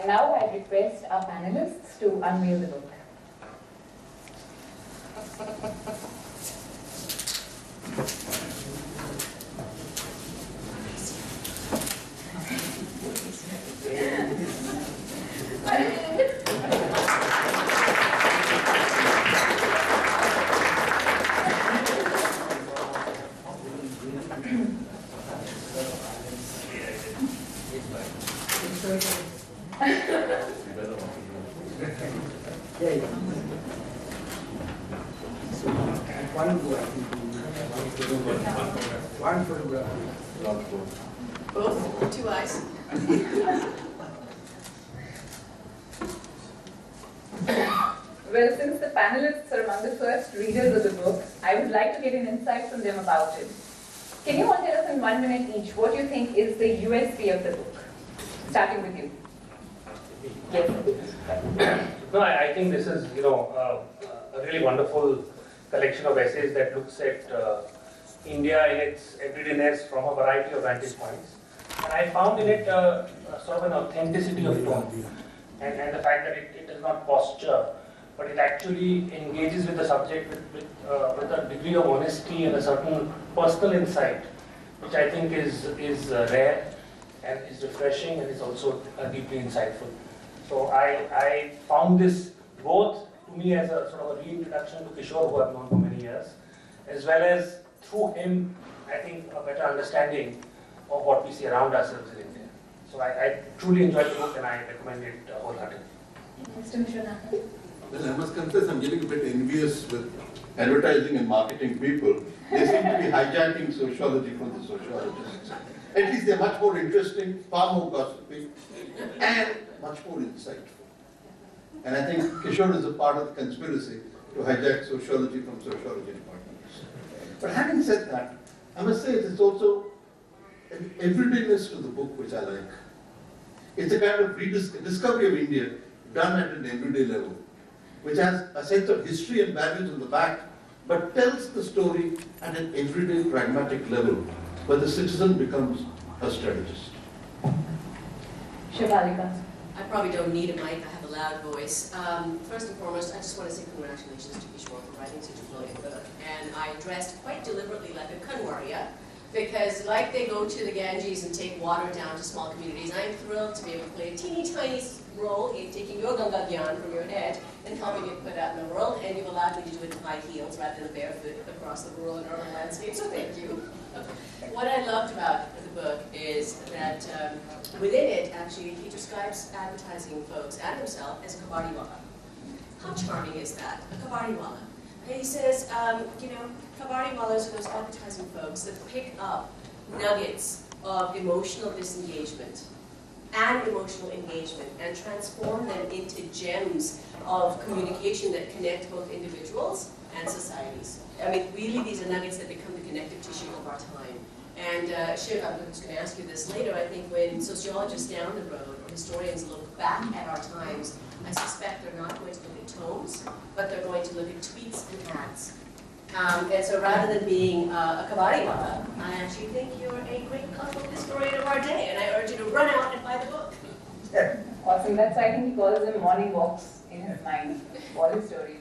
And now I request our panelists to unveil the book. One photograph. Both? 2 eyes? Well, since the panelists are among the first readers of the book, I would like to get an insight from them about it. Can you all tell us in 1 minute each what you think is the USP of the book? Starting with you. Yes. No, I think this is, a really wonderful collection of essays that looks at India in its everydayness from a variety of vantage points. And I found in it sort of an authenticity of tone, and the fact that it is not posture, but it actually engages with the subject with a degree of honesty and a certain personal insight, which I think is rare and is refreshing and is also deeply insightful. So I found this both to me as a sort of a reintroduction to Kishore, who I've known for many years, as well as through him, I think, a better understanding of what we see around ourselves in India. So I truly enjoyed the book and I recommend it wholeheartedly. Mr. Vishwanathan. Well, I must confess I'm getting a bit envious with advertising and marketing people. They seem to be hijacking sociology from the sociologists. At least they're much more interesting, far more gossipy, and much more insightful. And I think Kishore is a part of the conspiracy to hijack sociology from sociology departments. But having said that, I must say it's also an everydayness to the book which I like. It's a kind of discovery of India done at an everyday level, which has a sense of history and values on the back, but tells the story at an everyday pragmatic level, where the citizen becomes a strategist. Shivalika. I probably don't need a mic, I have a loud voice. First and foremost, I just want to say congratulations to Kishore for writing such a brilliant book. And I dressed quite deliberately like a Kanwarya, because like they go to the Ganges and take water down to small communities, I'm thrilled to be able to play a teeny tiny role in taking your Ganga Gyan from your head and helping it put out in the world, and you've allowed me to do it in high heels rather than barefoot across the rural and urban landscape, so thank you. What I loved about the book is that within it, actually, he describes advertising folks and himself as a kabadiwala. How charming is that, a kabadiwala? And he says, kabadiwalas are those advertising folks that pick up nuggets of emotional disengagement and emotional engagement and transform them into gems of communication that connect both individuals and societies. I mean, really, these are nuggets that become the connective tissue of our time. And Shiv, I'm just going to ask you this later, I think when sociologists down the road or historians look back at our times, I suspect they're not going to look at tomes, but they're going to look at tweets and ads. And so rather than being a kabadiwala, I actually think you're a great cultural historian of our day, and I urge you to run out and buy the book. Awesome. That's why I think he calls them morning walks in his mind, all his stories.